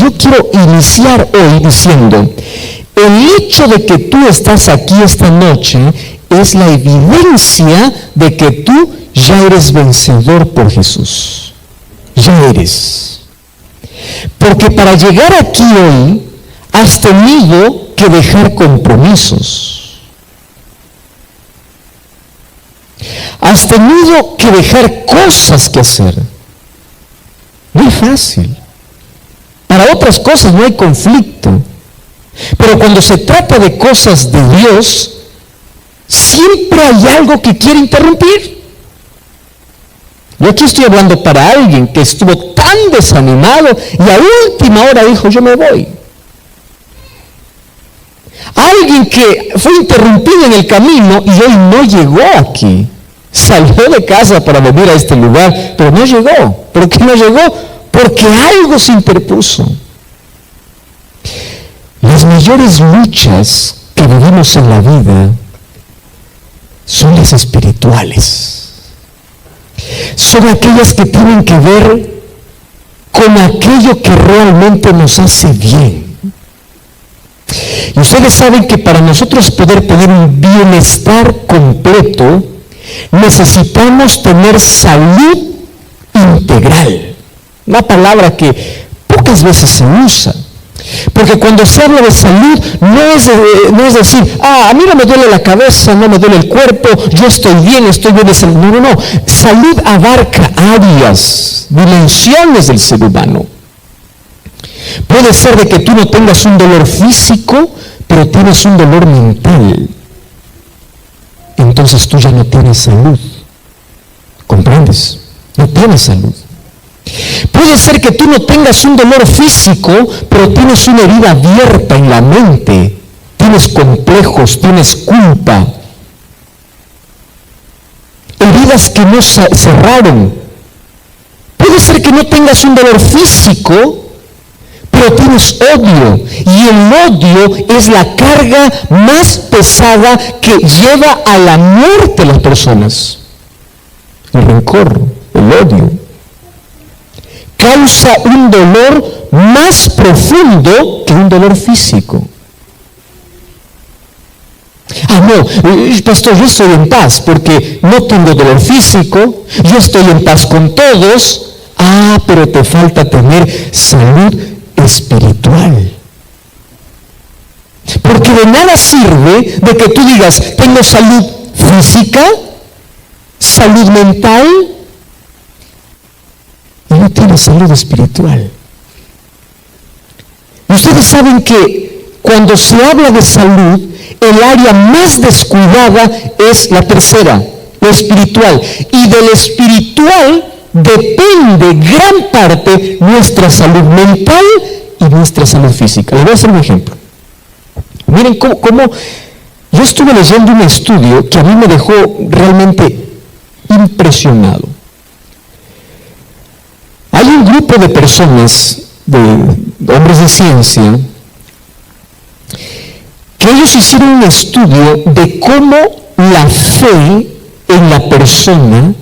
yo quiero iniciar hoy diciendo, el hecho de que tú estás aquí esta noche es la evidencia de que tú ya eres vencedor por Jesús. Ya eres. Porque para llegar aquí hoy, has tenido que dejar compromisos. Has tenido que dejar cosas que hacer. No es fácil. Para otras cosas no hay conflicto. Pero cuando se trata de cosas de Dios, siempre hay algo que quiere interrumpir. Yo aquí estoy hablando para alguien que estuvo tan desanimado y a última hora dijo, yo me voy. Alguien que fue interrumpido en el camino y hoy no llegó aquí. Salió de casa para venir a este lugar, pero no llegó. ¿Por qué no llegó? Porque algo se interpuso. Las mayores luchas que vivimos en la vida son las espirituales. Son aquellas que tienen que ver con aquello que realmente nos hace bien. Y ustedes saben que para nosotros poder tener un bienestar completo, necesitamos tener salud integral. Una palabra que pocas veces se usa. Porque cuando se habla de salud, no es decir, a mí no me duele la cabeza, no me duele el cuerpo, yo estoy bien de salud. No. Salud abarca áreas, dimensiones del ser humano. Puede ser de que tú no tengas un dolor físico, pero tienes un dolor mental. Entonces tú ya no tienes salud. ¿Comprendes? No tienes salud. Puede ser que tú no tengas un dolor físico, pero tienes una herida abierta en la mente. Tienes complejos, tienes culpa. Heridas que no cerraron. Puede ser que no tengas un dolor físico, pero tienes odio. Y el odio es la carga más pesada que lleva a la muerte a las personas. El rencor, el odio, causa un dolor más profundo que un dolor físico. No, pastor, yo estoy en paz porque no tengo dolor físico, yo estoy en paz con todos. Pero te falta tener salud espiritual. Porque de nada sirve de que tú digas, tengo salud física, salud mental, y no tienes salud espiritual. Ustedes saben que cuando se habla de salud, el área más descuidada es la tercera, lo espiritual. Y del espiritual depende gran parte nuestra salud mental y nuestra salud física. Les voy a hacer un ejemplo. Miren cómo yo estuve leyendo un estudio que a mí me dejó realmente impresionado. Hay un grupo de personas, de hombres de ciencia, que ellos hicieron un estudio de cómo la fe en la persona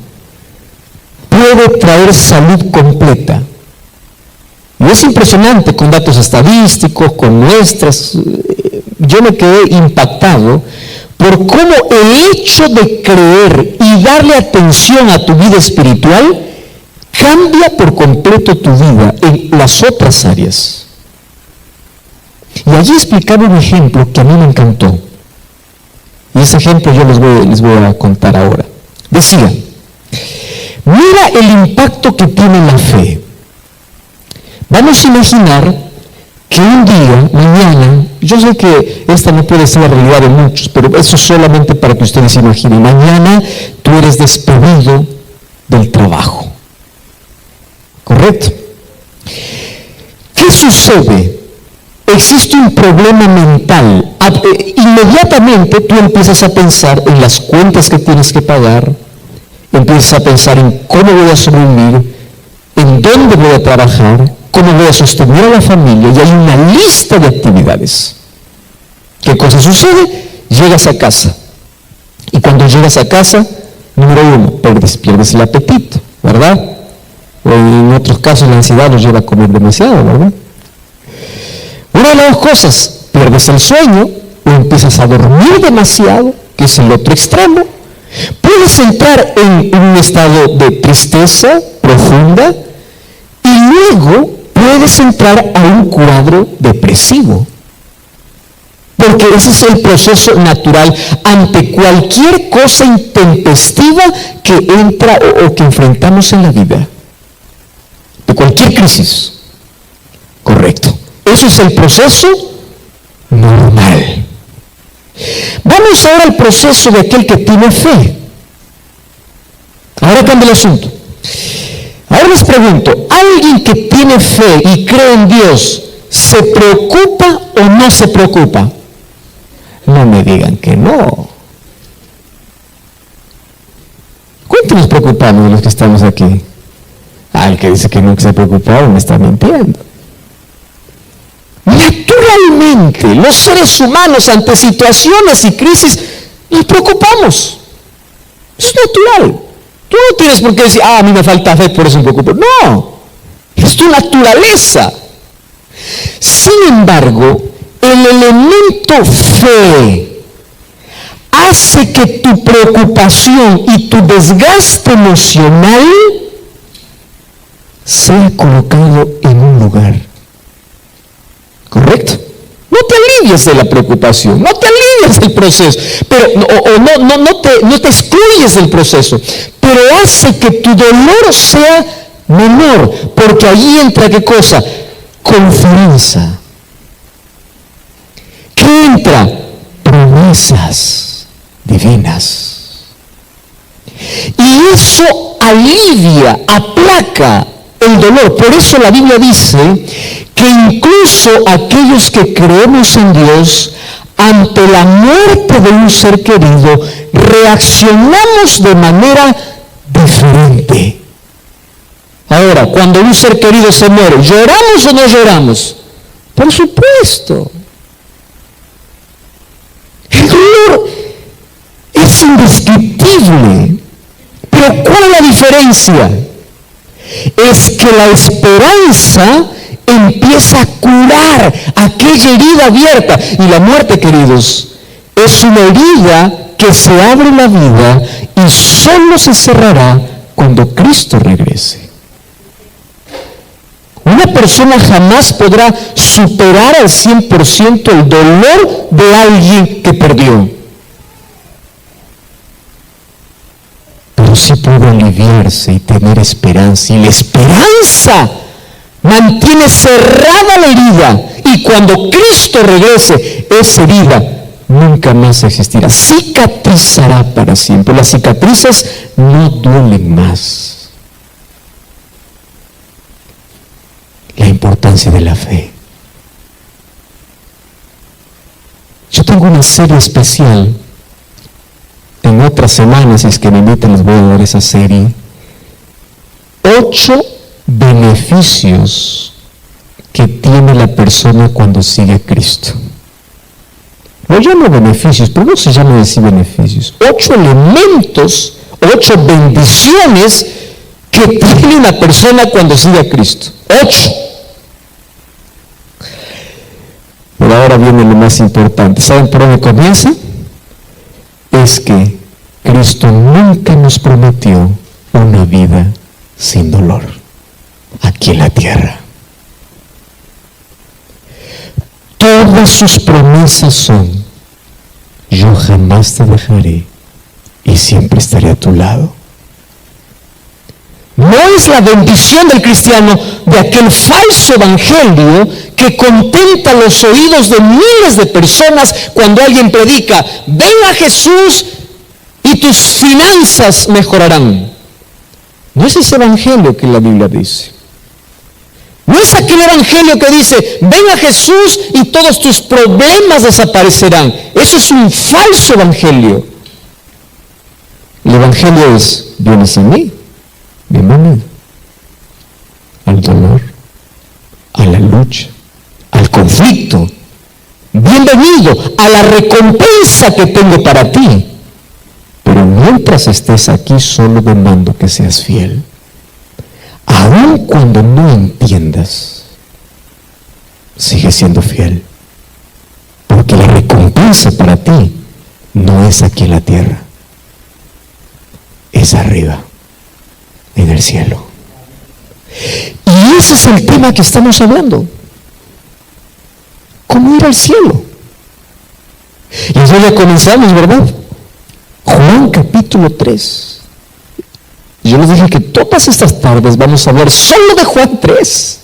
puede traer salud completa. Y es impresionante, con datos estadísticos, con muestras. Yo me quedé impactado por cómo el hecho de creer y darle atención a tu vida espiritual cambia por completo tu vida en las otras áreas. Y allí explicaba un ejemplo que a mí me encantó. Y ese ejemplo yo les voy a contar ahora. Decía, mira el impacto que tiene la fe. Vamos a imaginar que un día, mañana, yo sé que esta no puede ser la realidad de muchos, pero eso solamente para que ustedes se imaginen. Mañana tú eres despedido del trabajo. ¿Correcto? ¿Qué sucede? Existe un problema mental. Inmediatamente tú empiezas a pensar en las cuentas que tienes que pagar, empiezas a pensar en cómo voy a sobrevivir, en dónde voy a trabajar, cómo voy a sostener a la familia, y hay una lista de actividades. ¿Qué cosa sucede? Llegas a casa. Y cuando llegas a casa, número uno, pierdes el apetito, ¿verdad? O en otros casos la ansiedad nos lleva a comer demasiado, ¿verdad? una de las dos cosas, pierdes el sueño o empiezas a dormir demasiado, que es el otro extremo. Puedes entrar en un estado de tristeza profunda y luego puedes entrar a un cuadro depresivo. Porque ese es el proceso natural ante cualquier cosa intempestiva que entra o que enfrentamos en la vida. De cualquier crisis. Correcto. Eso es el proceso normal. Vamos ahora al proceso de aquel que tiene fe. Ahora cambia el asunto. Ahora les pregunto, ¿alguien que tiene fe y cree en Dios se preocupa o no se preocupa? No me digan que no. ¿Cuántos nos preocupamos de los que estamos aquí? El que dice que nunca se ha preocupado me está mintiendo. Naturalmente, los seres humanos ante situaciones y crisis nos preocupamos. Es natural. Tú no tienes por qué decir, a mí me falta fe, por eso me preocupo. No, es tu naturaleza. Sin embargo, el elemento fe hace que tu preocupación y tu desgaste emocional sea colocado en un lugar. ¿Correcto? No te alivies de la preocupación, no te alivies del proceso, pero, no te excluyes del proceso, pero hace que tu dolor sea menor, porque allí entra ¿qué cosa? Confianza. ¿Qué entra? Promesas divinas. Y eso alivia, aplaca el dolor. Por eso la Biblia dice que incluso aquellos que creemos en Dios, ante la muerte de un ser querido, reaccionamos de manera diferente. Ahora, cuando un ser querido se muere, ¿lloramos o no lloramos? Por supuesto. El dolor es indescriptible. Pero ¿cuál es la diferencia? Es que la esperanza empieza a curar aquella herida abierta. Y la muerte, queridos, es una herida que se abre en la vida y solo se cerrará cuando Cristo regrese. Una persona jamás podrá superar al 100% el dolor de alguien que perdió. Pero sí puede aliviarse y tener esperanza. Y la esperanza mantiene cerrada la herida. Y cuando Cristo regrese, esa herida nunca más existirá. Cicatrizará para siempre. Las cicatrices no duelen más. La importancia de la fe. Yo tengo una serie especial. En otras semanas, si es que me invitan, les voy a dar esa serie. 8 beneficios que tiene la persona cuando sigue a Cristo. Lo llamo beneficios, pero no se llama así beneficios. 8 elementos, 8 bendiciones que tiene una persona cuando sigue a Cristo. 8. Pero ahora viene lo más importante. ¿Saben por dónde comienza? Es que Cristo nunca nos prometió una vida sin dolor aquí en la tierra. Todas sus promesas son: yo jamás te dejaré y siempre estaré a tu lado. No es la bendición del cristiano de aquel falso evangelio que contenta los oídos de miles de personas cuando alguien predica: ven a Jesús y tus finanzas mejorarán. No es ese evangelio que la Biblia dice. No es aquel evangelio que dice: ven a Jesús y todos tus problemas desaparecerán. Eso es un falso evangelio. El evangelio es: vienes a mí, bienvenido al dolor, a la lucha, al conflicto. Bienvenido a la recompensa que tengo para ti. Pero mientras estés aquí, solo demando que seas fiel. Aun cuando no entiendas, sigue siendo fiel. Porque la recompensa para ti no es aquí en la tierra, es arriba, en el cielo. Y ese es el tema que estamos hablando. ¿Cómo ir al cielo? Y eso ya comenzamos, ¿verdad? Juan capítulo 3. Yo les dije que todas estas tardes vamos a hablar solo de Juan 3.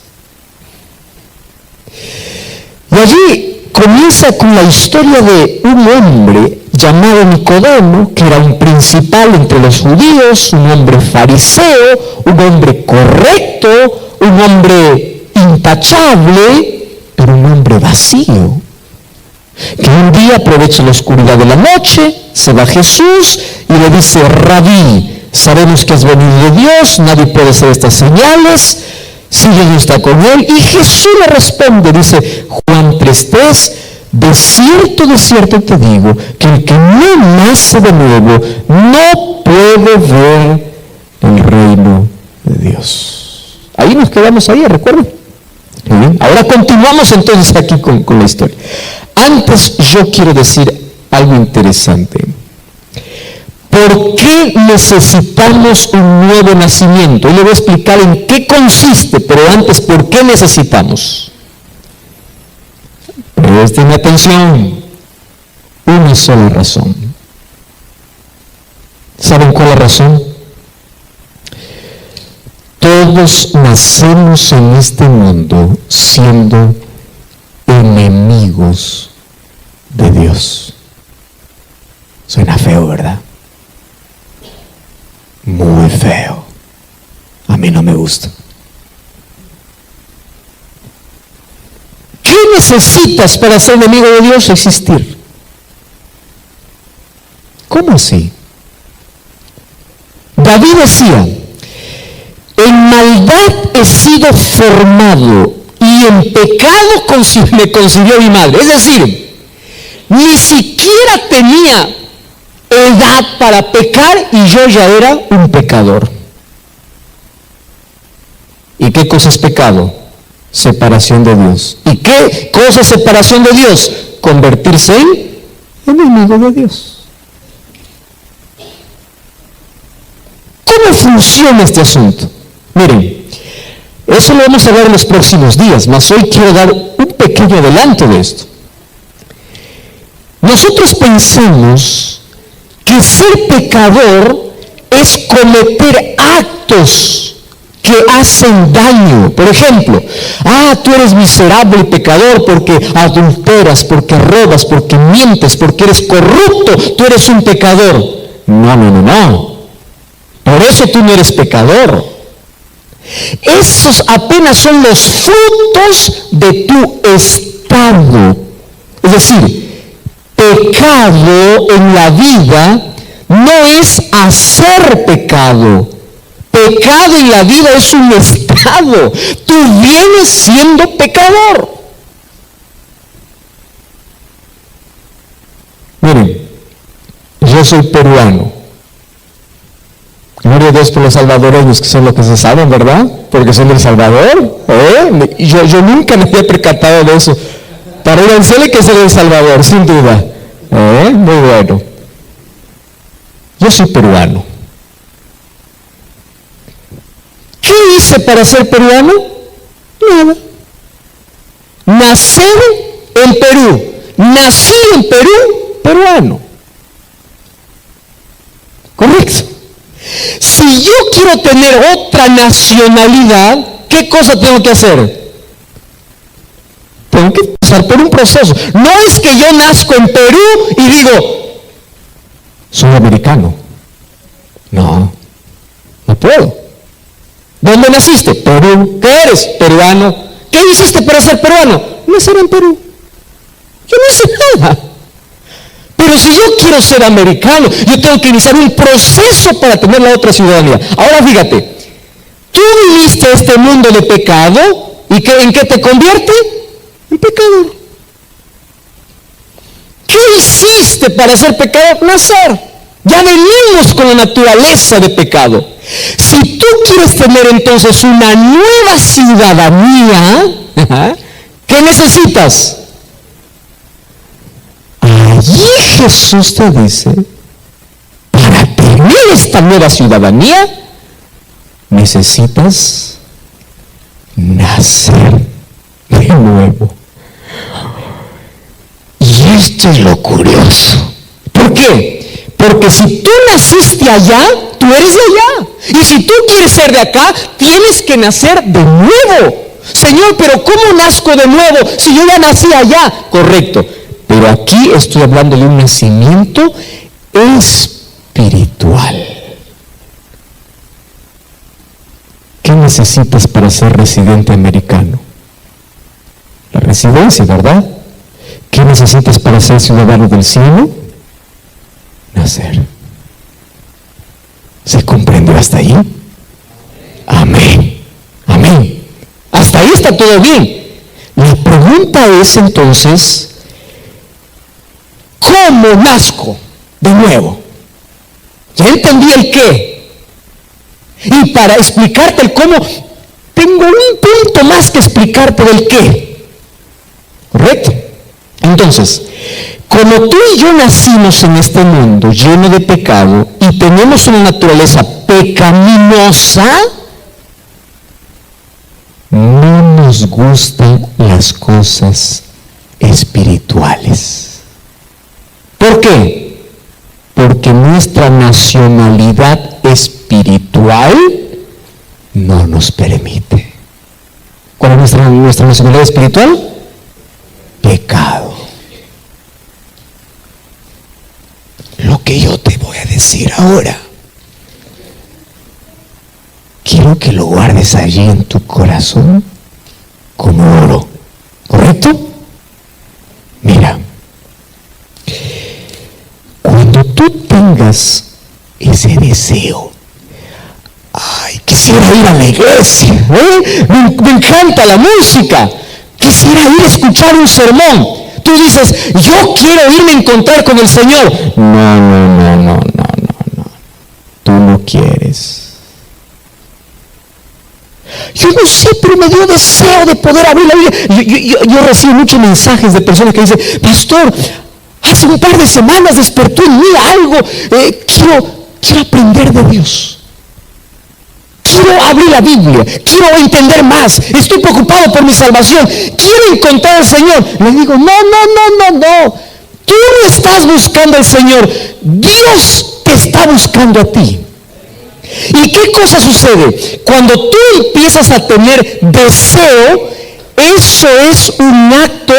Y allí comienza con la historia de un hombre llamado Nicodemo, que era un principal entre los judíos, un hombre fariseo, un hombre correcto, un hombre intachable, pero un hombre vacío, que un día aprovecha la oscuridad de la noche, se va a Jesús y le dice: Rabí, sabemos que has venido de Dios, nadie puede hacer estas señales si Dios no está con él. Y Jesús le responde, dice Juan 3:3, de cierto te digo, que el que no nace de nuevo no puede ver el reino de Dios. Ahí nos quedamos ahí, ¿recuerdan? Bien. Ahora continuamos entonces aquí con la historia. Antes yo quiero decir algo interesante. ¿Por qué necesitamos un nuevo nacimiento? Y le voy a explicar en qué consiste, pero antes, ¿por qué necesitamos? Presten atención. Una sola razón. ¿Saben cuál es la razón? Todos nacemos en este mundo siendo enemigos de Dios. Suena feo, ¿verdad? Muy feo. A mí no me gusta. ¿Qué necesitas para ser enemigo de Dios? Existir. ¿Cómo así? David decía: en maldad he sido formado y en pecado me concibió mi madre. Es decir, ni siquiera tenía edad para pecar y yo ya era un pecador. ¿Y qué cosa es pecado? Separación de Dios. ¿Y qué cosa es separación de Dios? Convertirse en enemigo de Dios. ¿Cómo funciona este asunto? Miren, eso lo vamos a ver en los próximos días, mas hoy quiero dar un pequeño adelanto de esto. Nosotros pensamos que ser pecador es cometer actos que hacen daño. Por ejemplo, tú eres miserable y pecador porque adulteras, porque robas, porque mientes, porque eres corrupto, tú eres un pecador. No. Por eso tú no eres pecador. Esos apenas son los frutos de tu estado. Es decir, pecado en la vida no es hacer pecado. Pecado en la vida es un estado. Tú vienes siendo pecador. Miren, yo soy peruano. Gloria a Dios por los salvadoreños, que son los que se saben, ¿verdad? Porque son del Salvador. Yo nunca me había percatado de eso. Para ir al cielo hay que ser del Salvador, sin duda. Muy bueno. Yo soy peruano. ¿Qué hice para ser peruano? Nada. Nacer en Perú. Nací en Perú, peruano. ¿Correcto? Si yo quiero tener otra nacionalidad, ¿qué cosa tengo que hacer? Tengo que pasar por un proceso. No es que yo nazco en Perú y digo, soy americano. No puedo. ¿Dónde naciste? Perú. ¿Qué eres? Peruano. ¿Qué hiciste para ser peruano? Nacer en Perú. Yo no hice nada. Pero si yo quiero ser americano, yo tengo que iniciar un proceso para tener la otra ciudadanía. Ahora fíjate, tú viniste a este mundo de pecado, ¿y en qué te convierte? En pecador. ¿Qué hiciste para ser pecador? Nacer. Ya venimos con la naturaleza de pecado. Si tú quieres tener entonces una nueva ciudadanía, ¿Qué necesitas? Allí Jesús te dice, para tener esta nueva ciudadanía, necesitas nacer de nuevo. Y esto es lo curioso. ¿Por qué? Porque si tú naciste allá, tú eres de allá. Y si tú quieres ser de acá, tienes que nacer de nuevo. Señor, pero ¿cómo nazco de nuevo si yo ya nací allá? Correcto. Pero aquí estoy hablando de un nacimiento espiritual. ¿Qué necesitas para ser residente americano? La residencia, ¿verdad? ¿Qué necesitas para ser ciudadano del cielo? Nacer. ¿Se comprendió hasta ahí? Amén. Amén. Hasta ahí está todo bien. La pregunta es entonces, ¿cómo nazco de nuevo? Ya entendí el qué. Y para explicarte el cómo, tengo un punto más que explicarte del qué. ¿Correcto? Entonces, como tú y yo nacimos en este mundo lleno de pecado y tenemos una naturaleza pecaminosa, no nos gustan las cosas espirituales. ¿Por qué? Porque nuestra nacionalidad espiritual no nos permite. ¿Cuál es nuestra nacionalidad espiritual? Pecado. Lo que yo te voy a decir ahora, quiero que lo guardes allí en tu corazón como oro. ¿Correcto? Mira, cuando tú tengas ese deseo, ay, quisiera ir a la iglesia, me encanta la música, quisiera ir a escuchar un sermón. Tú dices, yo quiero irme a encontrar con el Señor. No. Tú no quieres. Yo no sé, pero me dio deseo de poder abrir la Biblia. Yo recibo muchos mensajes de personas que dicen, pastor, hace un par de semanas despertó en mí algo. Quiero aprender de Dios. Quiero abrir la Biblia, quiero entender más, estoy preocupado por mi salvación, quiero encontrar al Señor. Le digo, no, tú no estás buscando al Señor, Dios te está buscando a ti. ¿Y qué cosa sucede? Cuando tú empiezas a tener deseo, eso es un acto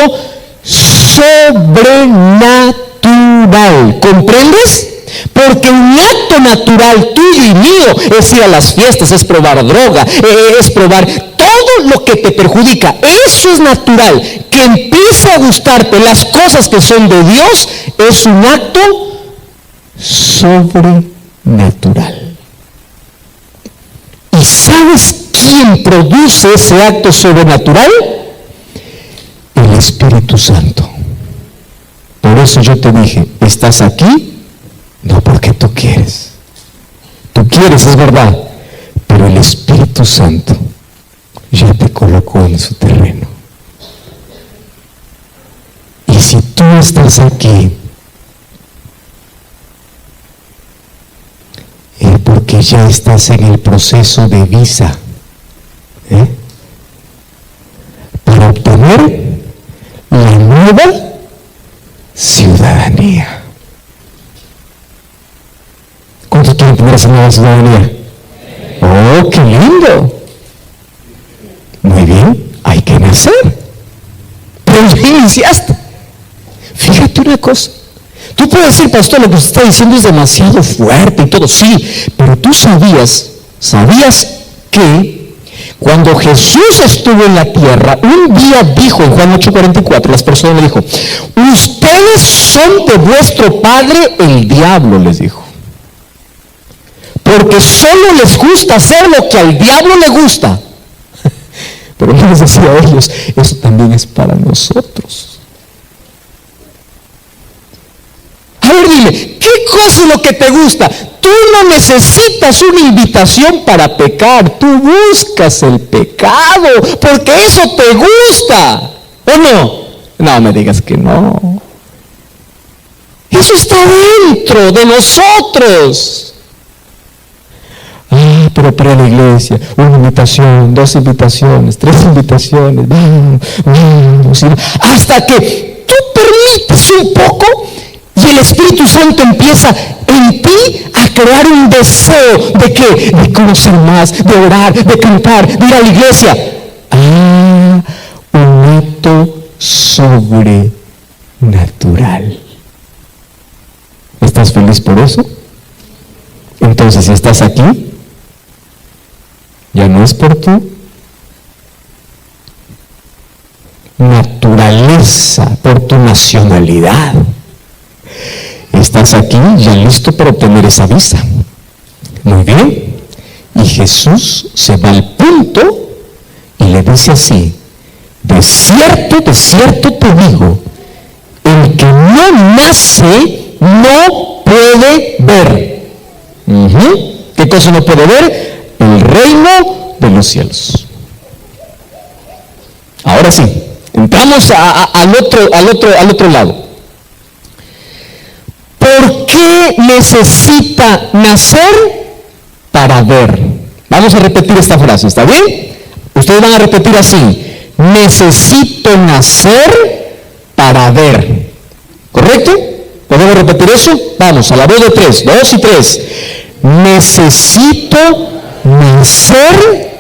sobrenatural, ¿comprendes? Porque un acto natural tuyo y mío es ir a las fiestas, es probar droga, es probar todo lo que te perjudica. Eso es natural. Que empiece a gustarte las cosas que son de Dios es un acto sobrenatural. ¿Y sabes quién produce ese acto sobrenatural? El Espíritu Santo. Por eso yo te dije, ¿estás aquí? No porque tú quieres. Tú quieres, es verdad. Pero el Espíritu Santo ya te colocó en su terreno. Y si tú estás aquí, es porque ya estás en el proceso de visa. Para obtener la nueva ciudadanía. ¿Cuántos quieren tener esa nueva ciudadanía? ¡Oh, qué lindo! Muy bien, hay que nacer. Pero ya iniciaste. Fíjate una cosa. Tú puedes decir, pastor, lo que usted está diciendo es demasiado fuerte y todo. Sí, pero tú sabías que cuando Jesús estuvo en la tierra, un día dijo en Juan 8:44, las personas le dijo, ustedes son de vuestro padre el diablo, les dijo. Porque solo les gusta hacer lo que al diablo le gusta. Pero no les decía a ellos, eso también es para nosotros. A ver, dime, ¿qué cosa es lo que te gusta? Tú no necesitas una invitación para pecar, tú buscas el pecado, porque eso te gusta. ¿O no? No me digas que no. Eso está dentro de nosotros. Pero para la iglesia, una invitación, 2 invitaciones, 3 invitaciones, vamos, hasta que tú permites un poco y el Espíritu Santo empieza en ti a crear un deseo ¿de qué? De conocer más, de orar, de cantar, de ir a la iglesia. Un acto sobrenatural. ¿Estás feliz por eso? Entonces, si estás aquí, ya no es por tu naturaleza, por tu nacionalidad. Estás aquí ya listo para obtener esa visa. Muy bien. Y Jesús se va al punto y le dice así: de cierto te digo, el que no nace no puede ver. ¿Qué cosa no puede ver? El reino de los cielos. Ahora sí, entramos al otro lado. ¿Por qué necesita nacer? Para ver. Vamos a repetir esta frase, ¿está bien? Ustedes van a repetir así: necesito nacer para ver. ¿Correcto? ¿Podemos repetir eso? Vamos, a la voz de 3, 2 y 3. Necesito nacer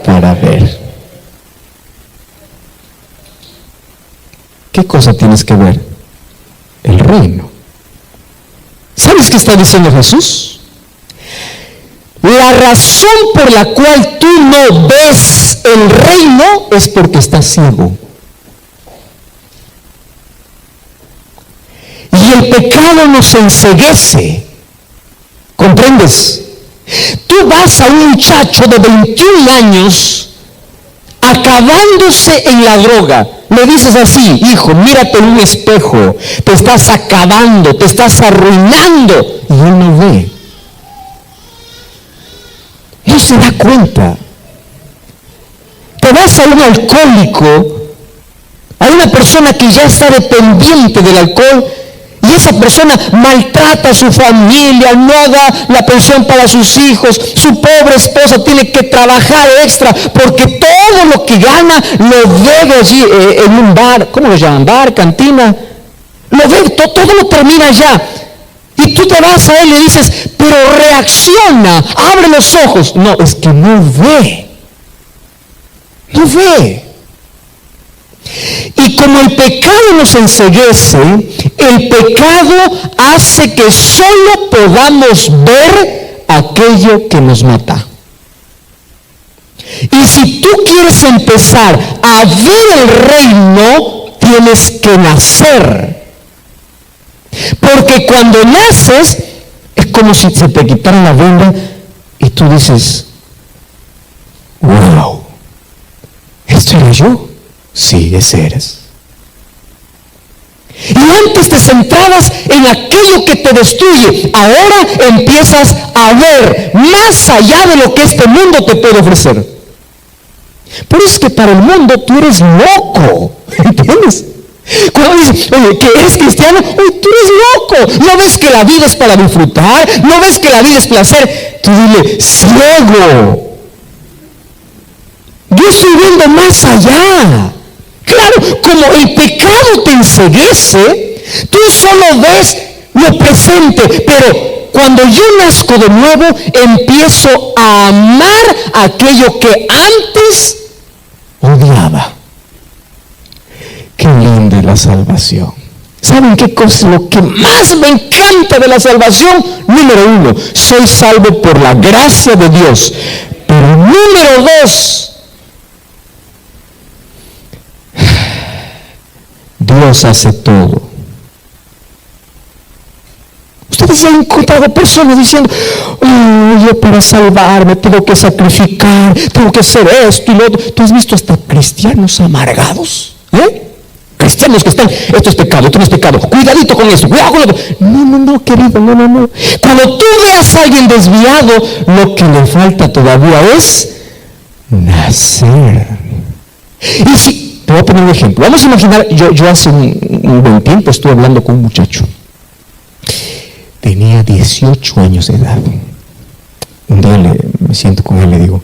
para ver. ¿Qué cosa tienes que ver? El reino. ¿Sabes qué está diciendo Jesús? La razón por la cual tú no ves el reino es porque estás ciego. Y el pecado nos enceguece. ¿Comprendes? Tú vas a un muchacho de 21 años acabándose en la droga. Le dices así: hijo, mírate en un espejo, te estás acabando, te estás arruinando. Y él no ve. No se da cuenta. Te vas a un alcohólico, a una persona que ya está dependiente del alcohol, y esa persona maltrata a su familia, no da la pensión para sus hijos, su pobre esposa tiene que trabajar extra porque todo lo que gana lo debe allí en un bar. ¿Cómo lo llaman? Bar, cantina. Lo debe, todo lo termina allá. Y tú te vas a él y le dices: pero reacciona, abre los ojos. No, es que no ve. No ve. Y como el pecado nos enceguece, el pecado hace que solo podamos ver aquello que nos mata. Y si tú quieres empezar a ver el reino, tienes que nacer. Porque cuando naces, es como si se te quitara la venda y tú dices: wow, ¿esto era yo? Sí, ese eres. Y antes te centrabas en aquello que te destruye. Ahora empiezas a ver más allá de lo que este mundo te puede ofrecer. Por eso es que para el mundo tú eres loco. ¿Entiendes? Cuando dices: oye, que eres cristiano, oye, tú eres loco. ¿No ves que la vida es para disfrutar? ¿No ves que la vida es placer? Tú dile: ciego. Yo estoy viendo más allá. Claro, como el pecado te enceguece, tú solo ves lo presente, pero cuando yo nazco de nuevo, empiezo a amar aquello que antes odiaba. Qué linda es la salvación. ¿Saben qué cosa? Lo que más me encanta de la salvación: número 1, soy salvo por la gracia de Dios. Pero número 2, Dios hace todo. Ustedes han encontrado personas diciendo: oh, yo para salvarme tengo que sacrificar, tengo que hacer esto y lo otro. ¿Tú has visto hasta cristianos amargados? Cristianos que están: esto es pecado, esto no es pecado, cuidadito con esto, cuidado con lo otro. No, querido, no. Cuando tú veas a alguien desviado, lo que le falta todavía es nacer. Y si Te voy a poner un ejemplo. Vamos a imaginar, yo hace un buen tiempo estuve hablando con un muchacho. Tenía 18 años de edad. Un día me siento con él y le digo,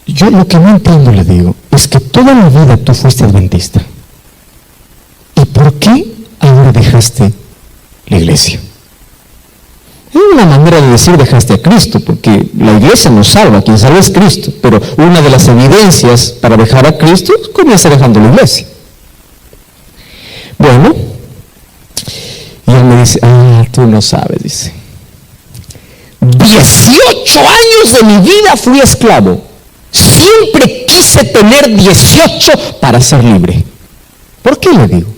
yo lo que no entiendo, le digo, es que toda la vida tú fuiste adventista. ¿Y por qué ahora dejaste la iglesia? Es una manera de decir dejaste a Cristo, porque la iglesia nos salva, quien salva es Cristo, pero una de las evidencias para dejar a Cristo comienza dejando la iglesia. Bueno, y él me dice, tú no sabes, dice, 18 años de mi vida fui esclavo, siempre quise tener 18 para ser libre. ¿Por qué le digo?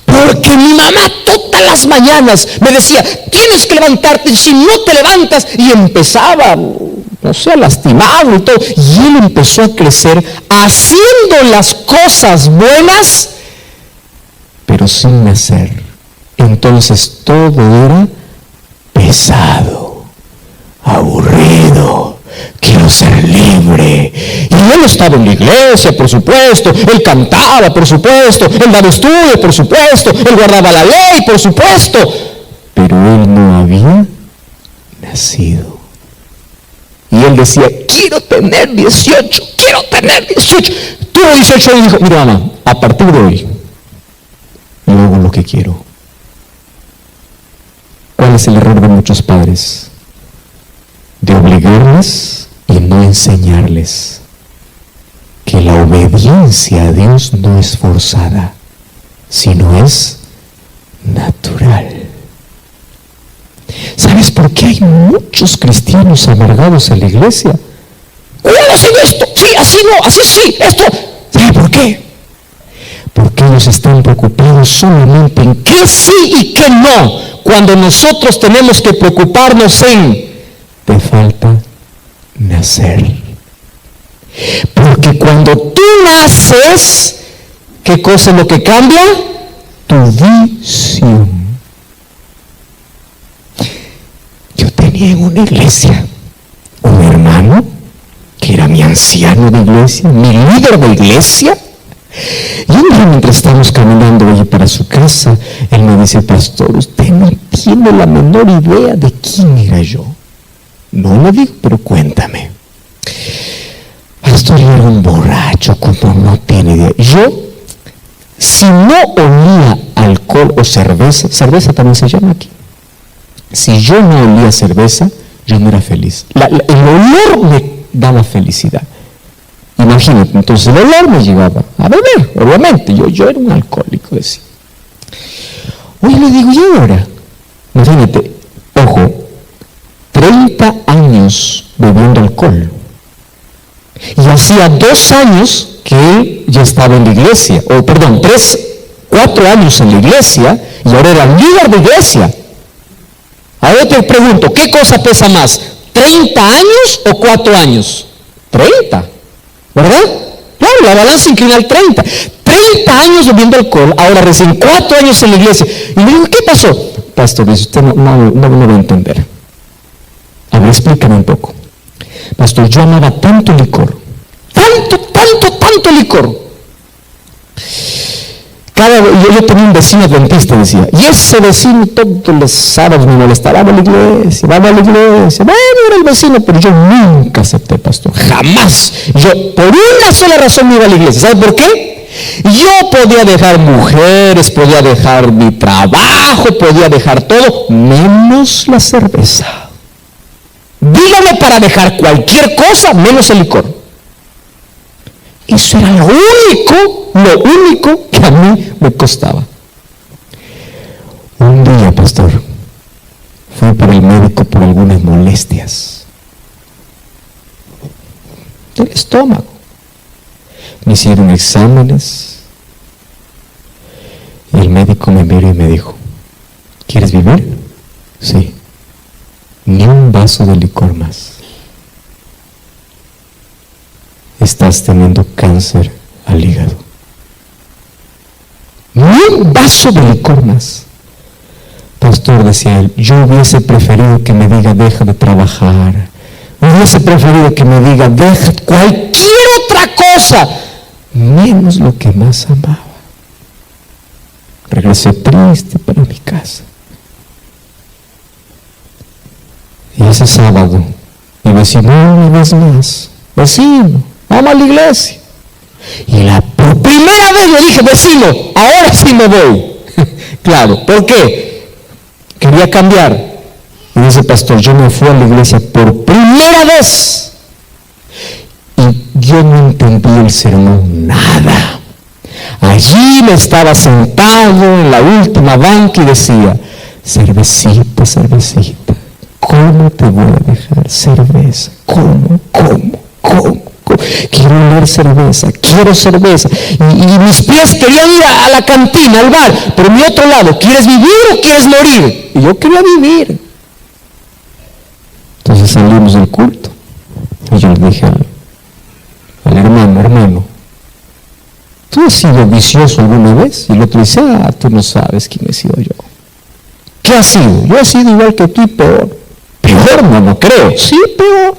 Porque mi mamá todas las mañanas me decía, tienes que levantarte, si no te levantas, y empezaba, no sé, a lastimarlo y todo, y él empezó a crecer haciendo las cosas buenas, pero sin hacer. Entonces todo era pesado, aburrido, quiero ser libre. Y él estaba en la iglesia, por supuesto, él cantaba, por supuesto, él daba estudio, por supuesto, él guardaba la ley, por supuesto, pero él no había nacido. Y él decía, quiero tener 18, quiero tener 18. Tuvo 18 y dijo, mira mamá, a partir de hoy, yo hago lo que quiero. ¿Cuál es el error de muchos padres? De obligarles y no enseñarles que la obediencia a Dios no es forzada, sino es natural. ¿Sabes por qué hay muchos cristianos amargados en la iglesia? ¿Cómo haciendo esto? Sí, así no, así sí, esto. ¿Sabe por qué? Porque ellos están preocupados solamente en qué sí y qué no, cuando nosotros tenemos que preocuparnos en te falta nacer. Porque cuando tú naces, ¿qué cosa es lo que cambia? Tu visión. Yo tenía en una iglesia un hermano que era mi anciano de iglesia, mi líder de iglesia. Y un día, mientras estábamos caminando allí para su casa, él me dice, pastor, usted no tiene la menor idea de quién era yo. No le digo, pero cuéntame. Pastor, yo era un borracho, como no tiene idea. Yo, si no olía alcohol o cerveza, cerveza también se llama aquí. Si yo no olía cerveza, yo no era feliz. El olor me daba felicidad. Imagínate, entonces el olor me llevaba a beber, obviamente. Yo era un alcohólico, decía. Oye, le digo, ¿y ahora? Imagínate, ojo, 30 años bebiendo alcohol. Y hacía 2 años que él ya estaba en la iglesia, 4 años en la iglesia, y ahora era líder de iglesia. Ahora te pregunto, ¿qué cosa pesa más? ¿30 años o 4 años? 30, ¿verdad? Claro, la balanza inclina al 30. 30 años bebiendo alcohol, ahora recién 4 años en la iglesia. Y le digo, ¿qué pasó? Pastor, dice, usted no va a entender. A ver, explícame un poco. Pastor, yo amaba tanto licor, tanto licor. Yo tenía un vecino adventista, decía, y ese vecino todos los sábados me molestaba, vamos a la iglesia, bueno, era el vecino, pero yo nunca acepté, pastor, jamás. Yo por una sola razón me iba a la iglesia. ¿Sabe por qué? Yo podía dejar mujeres, podía dejar mi trabajo, podía dejar todo, menos la cerveza. Dígame para dejar cualquier cosa, menos el licor. Eso era lo único que a mí me costaba. Un día, pastor, fui por el médico por algunas molestias del estómago. Me hicieron exámenes y el médico me miró y me dijo, ¿quieres vivir? Sí. Ni un vaso de licor más. Estás teniendo cáncer al hígado. Ni un vaso de licor más. Pastor, decía él, yo hubiese preferido que me diga deja de trabajar, hubiese preferido que me diga deja cualquier otra cosa, menos lo que más amaba. Regresé triste para mi casa. Y ese sábado, mi vecino una vez más, vecino, vamos a la iglesia. Y por primera vez le dije, vecino, ahora sí me voy. Claro, ¿por qué? Quería cambiar. Y dice, pastor, yo me fui a la iglesia por primera vez. Y yo no entendí el sermón, nada. Allí me estaba sentado en la última banca y decía, cervecita, cervecita, ¿cómo te voy a dejar cerveza? ¿Cómo? Quiero oler cerveza, quiero cerveza. Y mis pies querían ir a la cantina, al bar, pero mi otro lado, ¿quieres vivir o quieres morir? Y yo quería vivir. Entonces salimos del culto y yo le dije al hermano, ¿tú has sido vicioso alguna vez? Y el otro dice, tú no sabes quién he sido yo. ¿Qué has sido? Yo he sido igual que tú y peor. Peor, no creo. Sí, peor.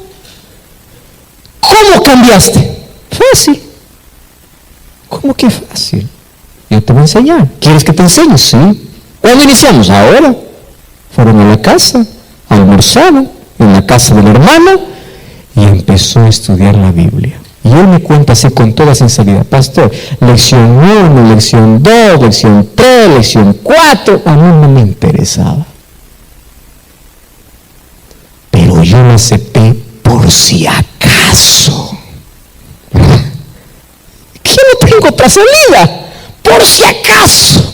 ¿Cómo cambiaste? Fácil. ¿Cómo que fácil? Yo te voy a enseñar. ¿Quieres que te enseñe? Sí. ¿Cuándo iniciamos? Ahora. Fueron a la casa, almorzaron en la casa del hermano y empezó a estudiar la Biblia. Y él me cuenta así con toda sinceridad, pastor, lección 1, lección 2, lección 3, lección 4, a mí no me interesaba. Pero yo lo acepté por si acaso. Que no tengo otra salida, por si acaso.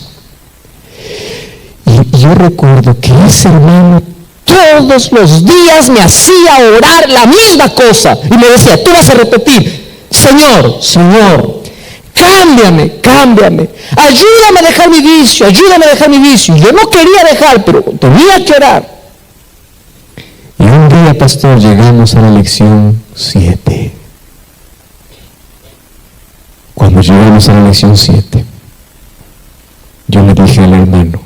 Y yo recuerdo que ese hermano todos los días me hacía orar la misma cosa. Y me decía, tú vas a repetir, Señor, cámbiame, ayúdame a dejar mi vicio, Y yo no quería dejar, pero tenía que orar. Y un día, pastor, llegamos a la lección 7. Cuando llegamos a la lección 7, yo le dije al hermano,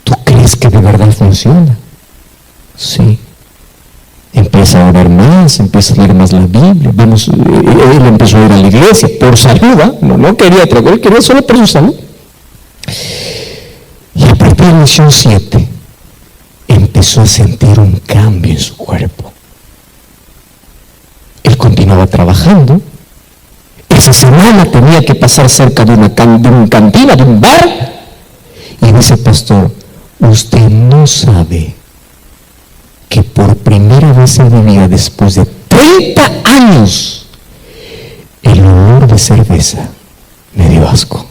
¿tú crees que de verdad funciona? Sí. Empieza a orar más, empieza a leer más la Biblia. Él empezó a ir a la iglesia por salud, no quería otra cosa, él quería solo por su salud. Y a partir de la lección 7, empezó a sentir un cambio en su cuerpo. Él continuaba trabajando. Esa semana tenía que pasar cerca de una cantina, de un bar. Y dice, pastor, usted no sabe que por primera vez en mi vida, después de 30 años, el olor de cerveza me dio asco.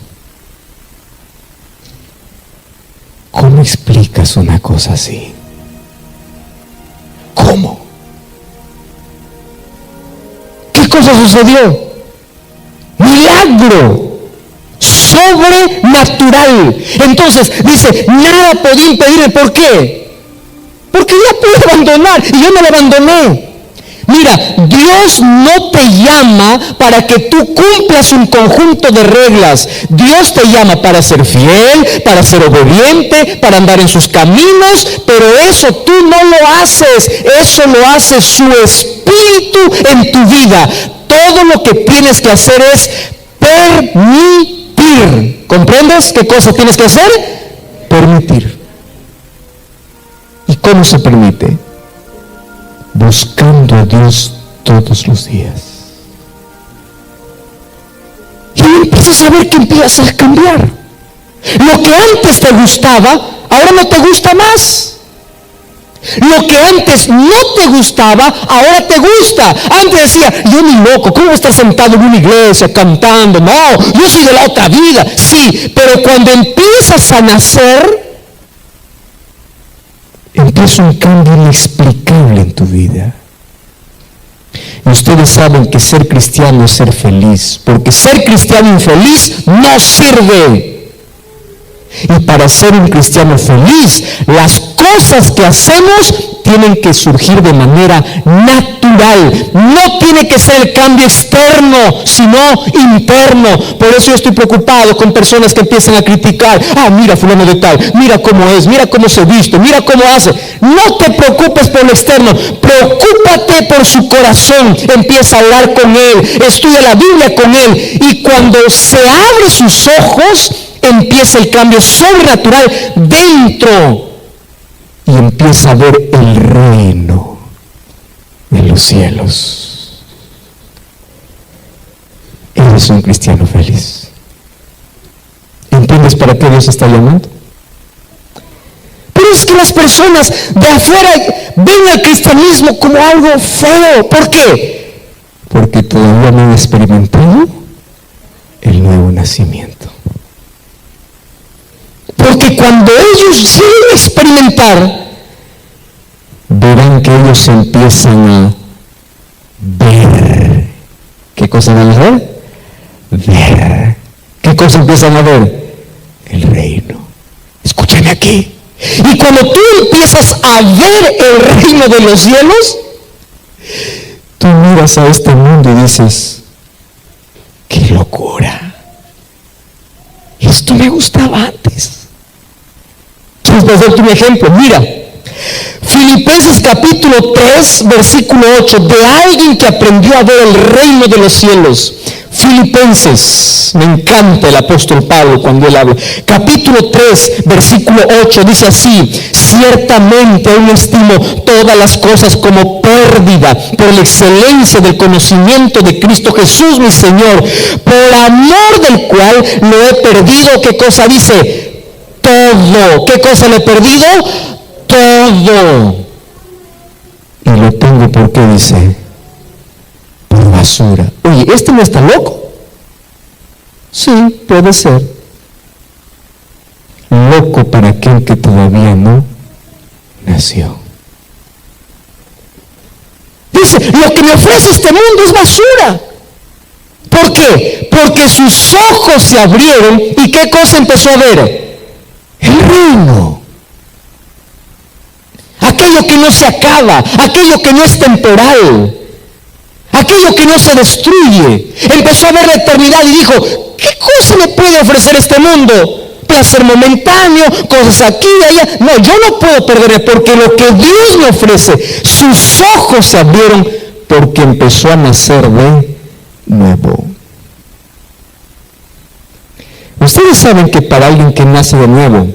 ¿Cómo explicas una cosa así? ¿Cómo? ¿Qué cosa sucedió? Milagro sobrenatural. Entonces dice, nada podía impedirme. ¿Por qué? Porque ya pude abandonar y yo no lo abandoné. Mira, Dios no te llama para que tú cumplas un conjunto de reglas. Dios te llama para ser fiel, para ser obediente, para andar en sus caminos, pero eso tú no lo haces, eso lo hace su Espíritu en tu vida. Todo lo que tienes que hacer es permitir. ¿Comprendes qué cosa tienes que hacer? Permitir. ¿Y cómo se permite? Buscando a Dios todos los días. Y empiezas a ver que empiezas a cambiar. Lo que antes te gustaba, ahora no te gusta más. Lo que antes no te gustaba, ahora te gusta. Antes decía, yo ni loco, ¿cómo voy a estar sentado en una iglesia cantando? No, yo soy de la otra vida. Sí, pero cuando empiezas a nacer, empieza un cambio inexplicable en tu vida. Y ustedes saben que ser cristiano es ser feliz, porque ser cristiano infeliz no sirve. Y para ser un cristiano feliz, las cosas que hacemos tienen que surgir de manera natural. No tiene que ser el cambio externo, sino interno. Por eso yo estoy preocupado con personas que empiezan a criticar. Mira fulano de tal, mira cómo es, mira cómo se viste, mira cómo hace. No te preocupes por lo externo, preocúpate por su corazón. Empieza a hablar con él, estudia la Biblia con él. Y cuando se abre sus ojos, empieza el cambio sobrenatural dentro y empieza a ver el reino de los cielos. Eres un cristiano feliz. ¿Entiendes para qué Dios está llamando? Pero es que las personas de afuera ven al cristianismo como algo feo. ¿Por qué? Porque todavía no han experimentado el nuevo nacimiento. Porque cuando ellos lleguen a experimentar, verán que ellos empiezan a ver. ¿Qué cosa van a ver? Ver. ¿Qué cosa empiezan a ver? El reino. Escúchame aquí. Y cuando tú empiezas a ver el reino de los cielos, tú miras a este mundo y dices, ¡qué locura! Esto me gustaba antes. Entonces, darte un ejemplo, mira, Filipenses capítulo 3, versículo 8, de alguien que aprendió a ver el reino de los cielos. Filipenses, me encanta el apóstol Pablo cuando él habla. Capítulo 3, versículo 8, dice así: ciertamente aún estimo todas las cosas como pérdida por la excelencia del conocimiento de Cristo Jesús mi Señor, por amor del cual lo he perdido. ¿Qué cosa dice? Todo. ¿Qué cosa le he perdido? Todo. Y lo tengo porque dice, por basura. Oye, ¿este no está loco? Sí, puede ser. Loco para aquel que todavía no nació. Dice, lo que me ofrece este mundo es basura. ¿Por qué? Porque sus ojos se abrieron y ¿qué cosa empezó a ver? El reino. Aquello que no se acaba, aquello que no es temporal, aquello que no se destruye. Empezó a ver la eternidad y dijo, ¿qué cosa me puede ofrecer este mundo? Placer momentáneo, cosas aquí y allá. No, yo no puedo perderme porque lo que Dios me ofrece, sus ojos se abrieron porque empezó a nacer de nuevo. Ustedes saben que para alguien que nace de nuevo,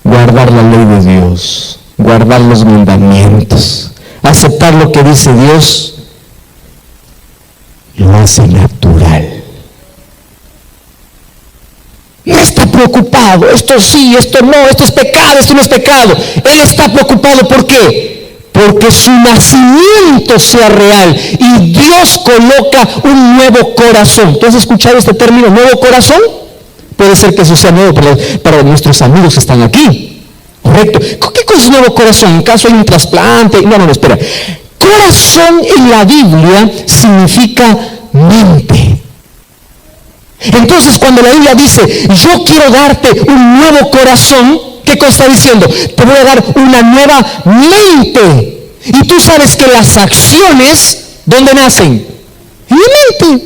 guardar la ley de Dios, guardar los mandamientos, aceptar lo que dice Dios, lo hace natural. No está preocupado, esto sí, esto no, esto es pecado, esto no es pecado. Él está preocupado, ¿por qué? Porque su nacimiento sea real y Dios coloca un nuevo corazón. ¿Tú has escuchado este término, nuevo corazón? Puede ser que eso sea nuevo para nuestros amigos que están aquí. Correcto. ¿Qué cosa es nuevo corazón? ¿En caso hay un trasplante? No, espera. Corazón en la Biblia significa mente. Entonces, cuando la Biblia dice, yo quiero darte un nuevo corazón, ¿qué cosa está diciendo? Te voy a dar una nueva mente. Y tú sabes que las acciones, ¿dónde nacen? En la mente.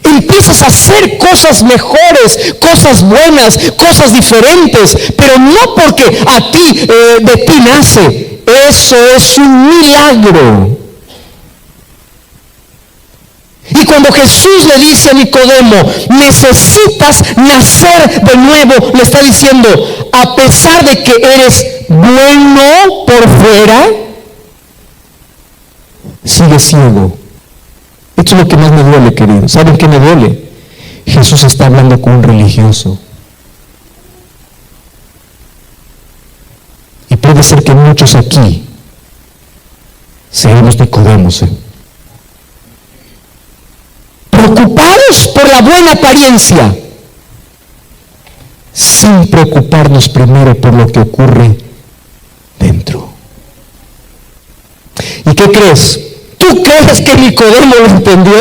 Empiezas a hacer cosas mejores, cosas buenas, cosas diferentes, pero no porque de ti nace. Eso es un milagro. Y cuando Jesús le dice a Nicodemo, necesitas nacer de nuevo, le está diciendo, a pesar de que eres bueno por fuera, sigues ciego. Esto es lo que más me duele, querido. ¿Saben qué me duele? Jesús está hablando con un religioso. Y puede ser que muchos aquí seamos Nicodemos, preocupados por la buena apariencia, sin preocuparnos primero por lo que ocurre dentro. ¿Y qué crees? ¿Tú crees que Nicodemo lo entendió?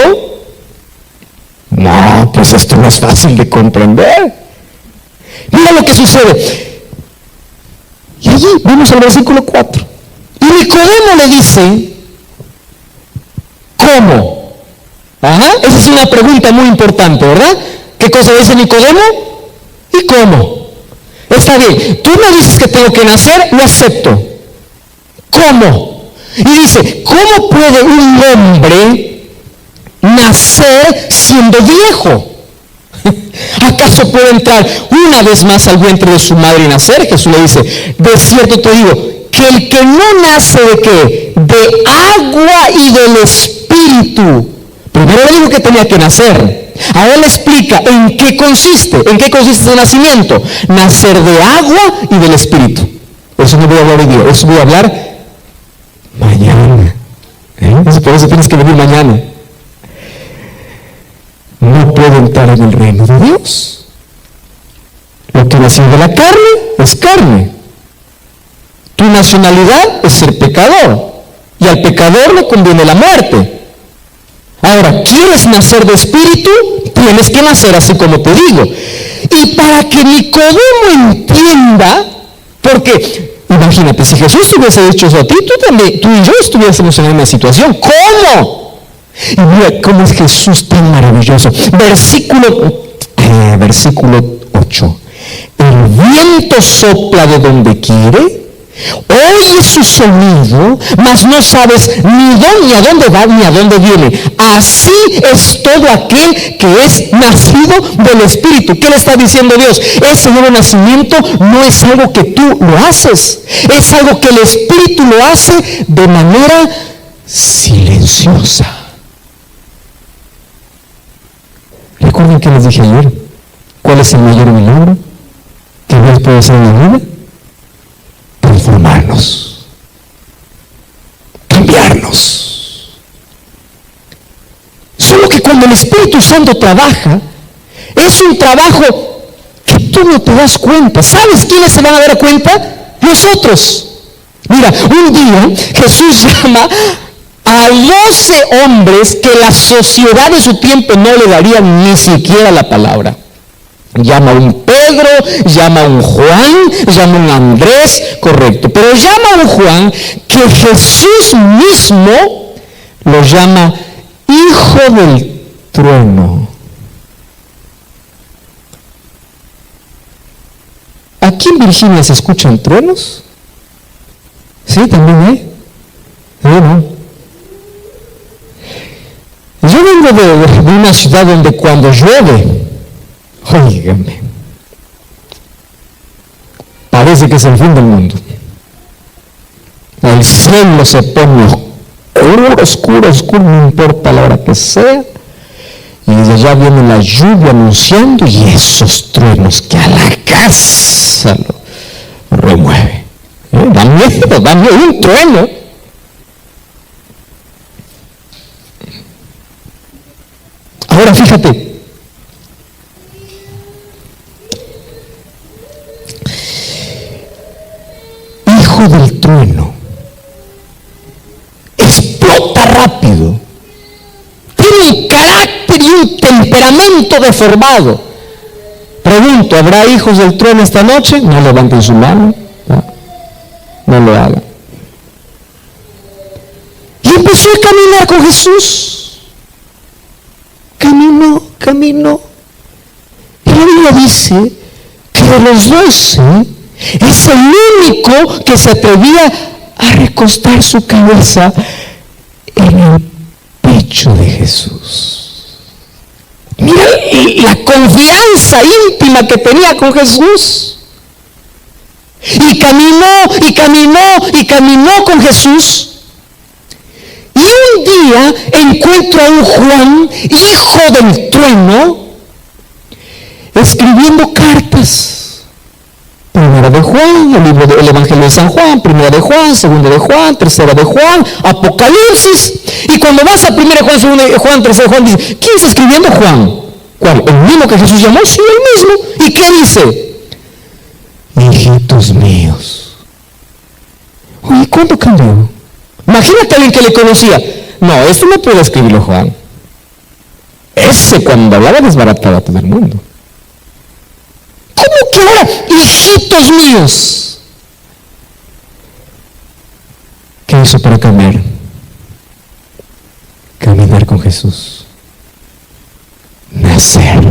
No, pues pues esto no es fácil de comprender. Mira lo que sucede. Y allí vamos al versículo 4. Y Nicodemo le dice, ¿cómo? Esa es una pregunta muy importante, ¿verdad? ¿Qué cosa dice Nicodemo? ¿Y cómo? Está bien, tú me dices que tengo que nacer, lo acepto. ¿Cómo? Y dice, ¿cómo puede un hombre nacer siendo viejo? ¿Acaso puede entrar una vez más al vientre de su madre y nacer? Jesús le dice, de cierto te digo, que el que no nace ¿de qué? De agua y del Espíritu. Primero le dijo que tenía que nacer. Ahora le explica en qué consiste. ¿En qué consiste el nacimiento? Nacer de agua y del Espíritu. Eso no voy a hablar hoy día, eso voy a hablar mañana. Por eso tienes que venir mañana. No puede entrar en el reino de Dios. Lo que nació de la carne es carne. Tu nacionalidad es ser pecador. Y al pecador le conviene la muerte. Ahora, ¿quieres nacer de espíritu? Tienes que nacer así como te digo. Y para que Nicodemo entienda, porque imagínate, si Jesús hubiese dicho eso a ti, tú y yo estuviésemos en una situación. ¿Cómo? Y mira cómo es Jesús tan maravilloso. Versículo 8. El viento sopla de donde quiere, oyes su sonido, mas no sabes ni a dónde va ni a dónde viene. Así es todo aquel que es nacido del Espíritu. ¿Qué le está diciendo Dios? Ese nuevo nacimiento no es algo que tú lo haces, es algo que el Espíritu lo hace de manera silenciosa. ¿Recuerdan que les dije ayer? ¿Cuál es el mayor milagro que Dios puede hacer en la vida? Transformarnos, cambiarnos. Solo que cuando el Espíritu Santo trabaja, es un trabajo que tú no te das cuenta. ¿Sabes quiénes se van a dar cuenta? Nosotros. Mira, un día Jesús llama a 12 hombres que la sociedad de su tiempo no le darían ni siquiera la palabra. Llama a un Pedro, llama a un Juan, llama a un Andrés, correcto. Pero llama a un Juan que Jesús mismo lo llama hijo del trueno. ¿Aquí en Virginia se escuchan truenos? Sí, también hay. Bueno. Yo vengo de una ciudad donde cuando llueve, óigame, parece que es el fin del mundo. El cielo se pone oscuro, no importa la hora que sea. Y desde allá viene la lluvia anunciando y esos truenos que a la casa lo remueve. Da miedo, un trueno. Ahora fíjate, hijo del trueno, explota rápido, tiene un carácter y un temperamento deformado. Pregunto, ¿habrá hijos del trueno esta noche? No levanten su mano, no lo hagan. Y empezó a caminar con Jesús. Caminó. Y la Biblia dice que de los 12 es el único que se atrevía a recostar su cabeza en el pecho de Jesús. Mira la confianza íntima que tenía con Jesús. Y caminó con Jesús. Y un día encuentro a un Juan, hijo del trueno, escribiendo cartas. Primera de Juan, el Evangelio de San Juan, Primera de Juan, Segunda de Juan, Tercera de Juan, Apocalipsis. Y cuando vas a Primera de Juan, Segunda de Juan, Tercera de Juan, dice, ¿quién está escribiendo? Juan. ¿Cuál? ¿El mismo que Jesús llamó? Sí, el mismo. ¿Y qué dice? Hijitos míos. Oye, ¿cuándo cambió? Imagínate a alguien que le conocía. No, esto no puede escribirlo Juan. ese cuando hablaba desbarataba a todo el mundo. ¿Cómo que ahora, hijitos míos? ¿Qué hizo para cambiar? Caminar con Jesús. Nacer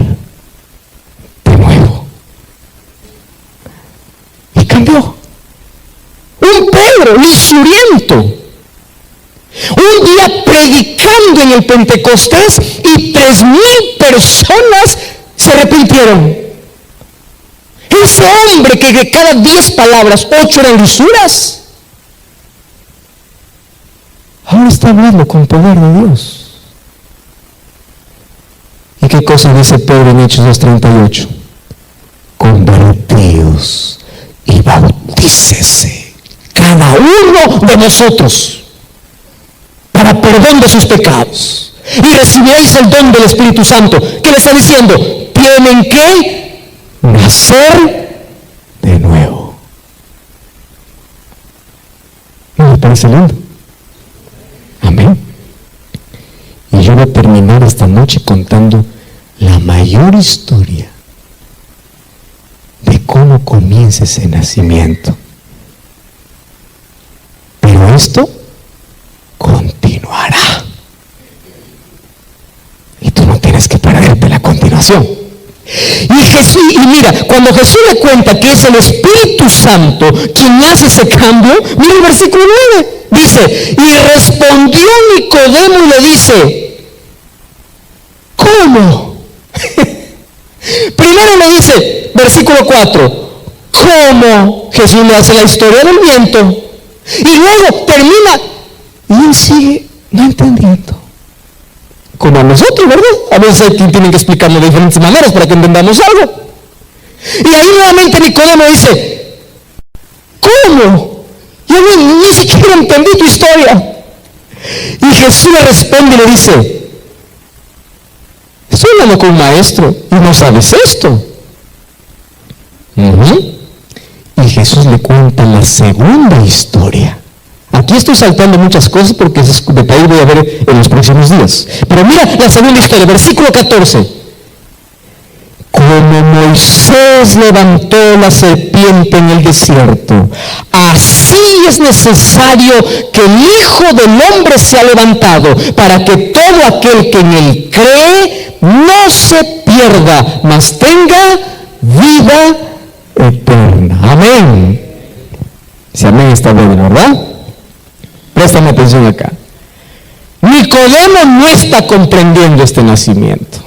de nuevo. Y cambió. Un Pedro lisuriento, un día predicando en el Pentecostés, y 3,000 personas se arrepintieron. Ese hombre que de cada 10 palabras, 8 eran lisuras, ahora está hablando con poder de Dios. ¿Y qué cosa dice Pedro en Hechos 2:38? Convertíos y bautícese cada uno de vosotros para perdón de sus pecados, y recibiréis el don del Espíritu Santo. ¿Qué le está diciendo? Tienen que nacer de nuevo. ¿No me parece lindo? Amén. Y yo voy a terminar esta noche contando la mayor historia de cómo comienza ese nacimiento. Pero esto continuará. Y tú no tienes que perderte la continuación. Y Jesús, y mira, cuando Jesús le cuenta que es el Espíritu Santo quien hace ese cambio, mira el versículo 9, dice, y respondió Nicodemo y le dice, ¿cómo? Primero le dice, versículo 4, ¿cómo? Jesús le hace la historia del viento, y luego termina, y él sigue no entendiendo. Como a nosotros, ¿verdad? A veces hay quien tiene que explicarlo de diferentes maneras para que entendamos algo. Y ahí nuevamente Nicodemo dice, ¿cómo? Yo ni siquiera entendí tu historia. Y Jesús le responde y le dice, estoy hablando con un maestro y no sabes esto. Y Jesús le cuenta la segunda historia. Aquí estoy saltando muchas cosas porque ese detalle voy a ver en los próximos días. Pero mira la segunda historia, versículo 14. Como Moisés levantó la serpiente en el desierto, así es necesario que el Hijo del Hombre sea levantado, para que todo aquel que en él cree no se pierda, mas tenga vida eterna. Amén. Si amén está bien, ¿verdad? Préstame atención acá. Nicodemo no está comprendiendo este nacimiento.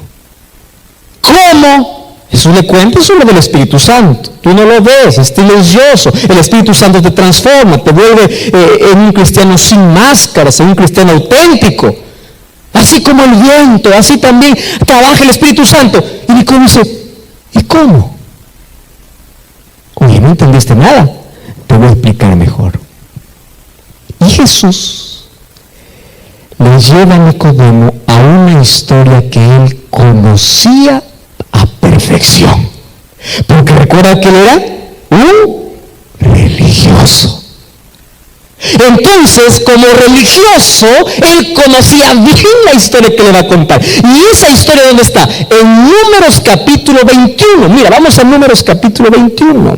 ¿Cómo? Jesús le cuenta, eso es lo del Espíritu Santo. Tú no lo ves, es silencioso. El Espíritu Santo te transforma, te vuelve en un cristiano sin máscaras, en un cristiano auténtico. Así como el viento, así también trabaja el Espíritu Santo. Y Nicodemo dice, ¿y cómo? Oye, no entendiste nada. Te voy a explicar mejor. Y Jesús le lleva a Nicodemo a una historia que él conocía a perfección. Porque recuerda que él era un religioso. Entonces, como religioso, él conocía bien la historia que le va a contar. Y esa historia, ¿dónde está? En Números capítulo 21. Mira, vamos a Números capítulo 21.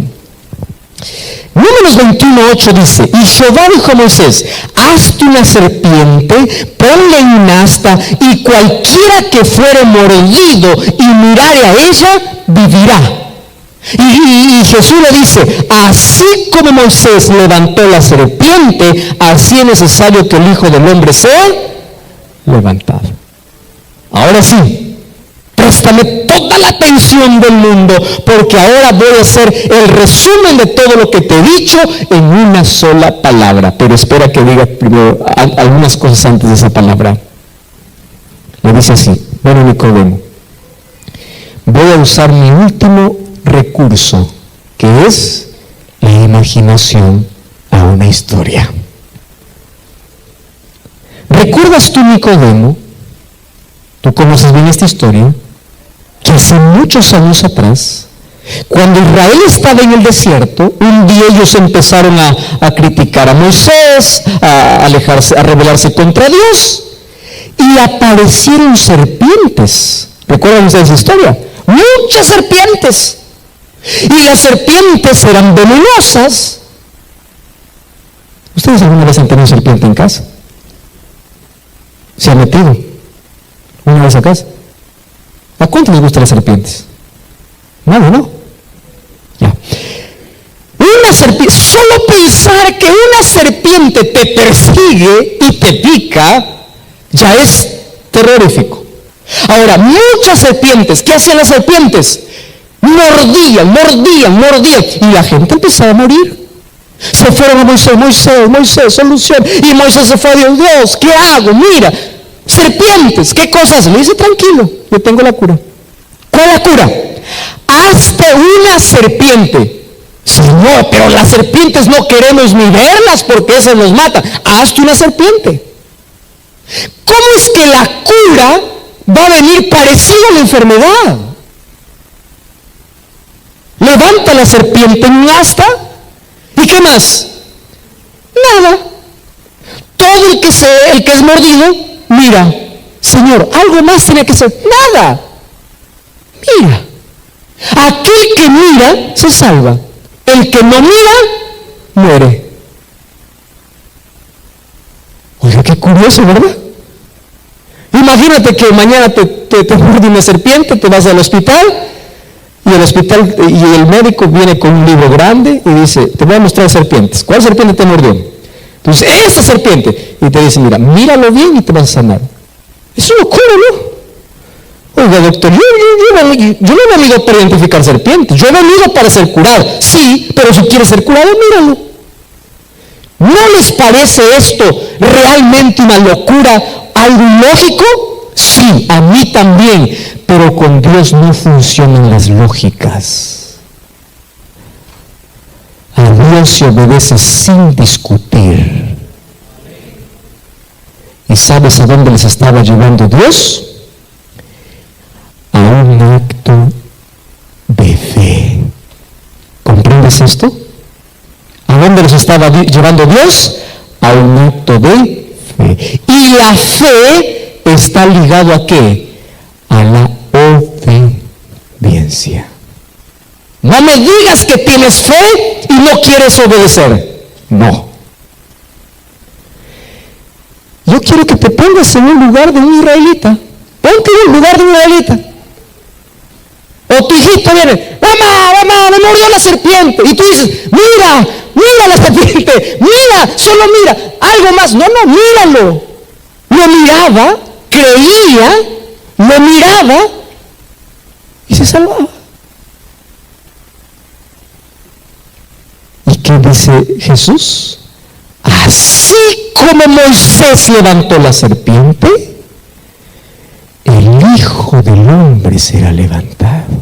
Números 21:8 dice, y Jehová dijo a Moisés, hazte una serpiente, ponle en un asta, y cualquiera que fuere mordido y mirare a ella, vivirá. Y Jesús le dice, así como Moisés levantó la serpiente, así es necesario que el Hijo del Hombre sea levantado. Ahora sí, préstame toda la atención del mundo, porque ahora voy a hacer el resumen de todo lo que te he dicho en una sola palabra. Pero espera que diga primero algunas cosas antes de esa palabra. Le dice así, bueno, Nicodemo, voy a usar mi último recurso, que es la imaginación a una historia. ¿Recuerdas tú, Nicodemo? Tú conoces bien esta historia, que hace muchos años atrás, cuando Israel estaba en el desierto, un día ellos empezaron a criticar a Moisés, a alejarse, a rebelarse contra Dios, y aparecieron serpientes ¿Recuerdan ustedes esa historia? Muchas serpientes. Y las serpientes eran venenosas. ¿Ustedes alguna vez han tenido serpiente en casa? ¿Se han metido una vez a casa? ¿A cuánto les gustan las serpientes? Nada, ¿no? Ya. Una serpiente, solo pensar que una serpiente te persigue y te pica, ya es terrorífico. Ahora, muchas serpientes, ¿qué hacían las serpientes? Mordían, y la gente empezaba a morir. Se fueron a Moisés, solución. Y Moisés se fue a Dios, ¿qué hago? Mira, serpientes, ¿qué cosas? Le dice, tranquilo, yo tengo la cura. ¿Cuál es la cura? Hazte una serpiente. Señor, pero las serpientes no queremos ni verlas porque esas nos matan. Hazte una serpiente. ¿Cómo es que la cura va a venir parecido a la enfermedad? Levanta la serpiente en un asta. ¿Y qué más? Nada. Todo el que es mordido, mira, Señor, algo más tiene que ser. Nada. Mira. Aquel que mira se salva. El que no mira, muere. Oiga, qué curioso, ¿verdad? Imagínate que mañana te muerde una serpiente, te vas al hospital y el médico viene con un libro grande y dice, te voy a mostrar serpientes. ¿Cuál serpiente te mordió? Entonces, esa serpiente. Y te dice, míralo bien y te vas a sanar. Es una locura, ¿no? Oiga, doctor, yo no he venido para identificar serpientes, yo he venido para ser curado. Sí, pero si quieres ser curado, míralo. ¿No les parece esto realmente una locura, algo ilógico? Sí, a mí también, pero con Dios no funcionan las lógicas. A Dios se obedece sin discutir. ¿Y sabes a dónde les estaba llevando Dios? A un acto de fe. ¿Comprendes esto? ¿A dónde los estaba llevando Dios? A un acto de fe. Y la fe está ligado ¿a qué? A la obediencia. No me digas que tienes fe y no quieres obedecer. No. Yo quiero que te pongas en un lugar de un israelita. Ponte en el lugar de un israelita. O tu hijito viene, mamá, me mordió la serpiente. Y tú dices, mira la serpiente, solo mira, algo más. No, míralo. Lo miraba, creía, lo miraba y se salvaba. ¿Y qué dice Jesús? Así como Moisés levantó la serpiente, el Hijo del Hombre será levantado.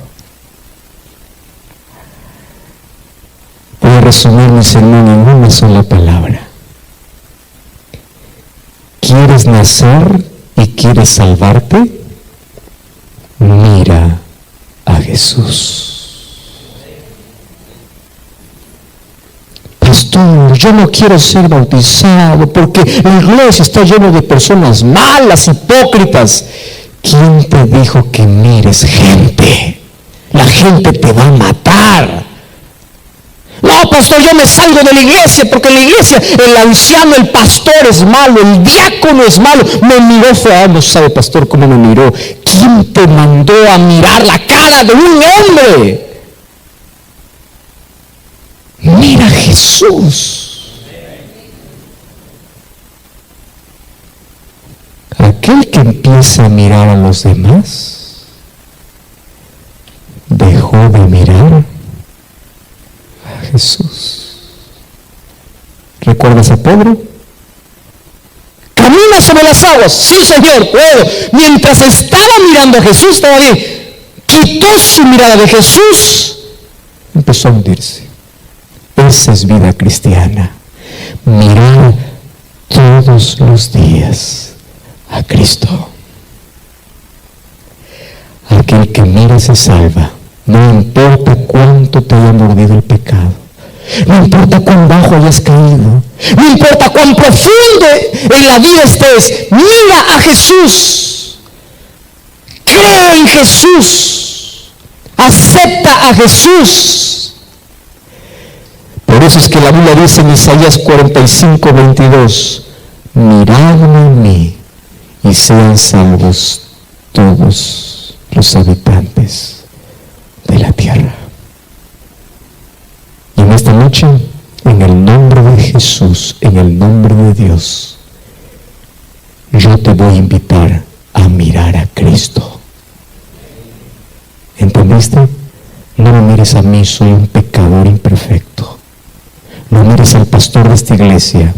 Voy a resumir mi sermón en una sola palabra. ¿Quieres nacer y quieres salvarte? Mira a Jesús. Pastor, yo no quiero ser bautizado porque la iglesia está llena de personas malas, hipócritas. ¿Quién te dijo que mires gente? La gente te va a matar. No, pastor, yo me salgo de la iglesia porque en la iglesia el anciano, el pastor es malo, el diácono es malo. Me miró feo, no sabe, pastor, cómo me miró. ¿Quién te mandó a mirar la cara de un hombre? Mira a Jesús. Aquel que empieza a mirar a los demás dejó de mirar a Jesús. ¿Recuerdas a Pedro? Camina sobre las aguas. Sí, Señor, puedo. Mientras estaba mirando a Jesús, estaba bien. Quitó su mirada de Jesús, empezó a hundirse. Esa es vida cristiana. Mirar todos los días a Cristo. Aquel que mira se salva. No importa cuánto te haya mordido el pecado. No importa cuán bajo hayas caído. No importa cuán profundo en la vida estés. Mira a Jesús. Cree en Jesús. Acepta a Jesús. Por eso es que la Biblia dice en Isaías 45:22, miradme a mí y sean salvos todos los habitantes de la tierra. Y en esta noche, en el nombre de Jesús, en el nombre de Dios, yo te voy a invitar a mirar a Cristo. ¿Entendiste? No me mires a mí, soy un pecador imperfecto. No mires al pastor de esta iglesia,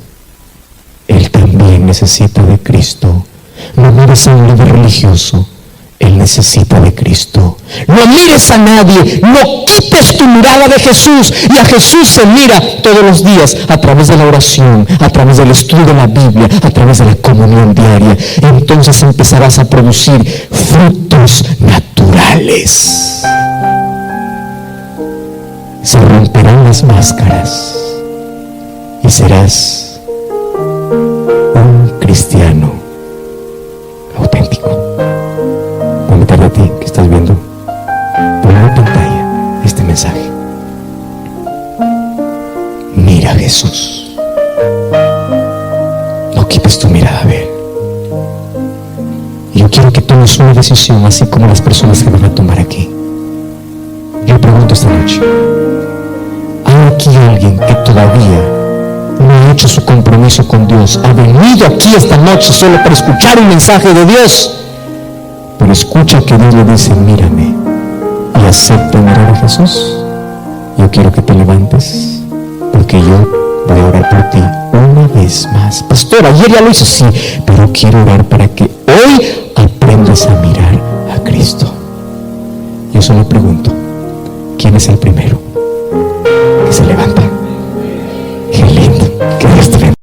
él también necesita de Cristo. No mires a un líder religioso, él necesita de Cristo. No mires a nadie, no quites tu mirada de Jesús. Y a Jesús se mira todos los días a través de la oración, a través del estudio de la Biblia, a través de la comunión diaria. Entonces empezarás a producir frutos naturales. Se romperán las máscaras y serás un cristiano auténtico. Voy a meterle a ti que estás viendo por la pantalla este mensaje. Mira a Jesús. No quites tu mirada a ver. Yo quiero que tomes una decisión, así como las personas que van a tomar aquí. Yo pregunto esta noche, ¿hay aquí alguien que todavía no ha hecho su compromiso con Dios? Ha venido aquí esta noche solo para escuchar un mensaje de Dios, pero escucha que Dios le dice, mírame, y acepta mirar a Jesús. Yo quiero que te levantes, porque yo voy a orar por ti una vez más. Pastor, ayer ya lo hice, sí, pero quiero orar para que hoy aprendas a mirar a Cristo. Yo solo pregunto, ¿quién es el primero que se levanta? Qué lindo, que Dios te bendiga.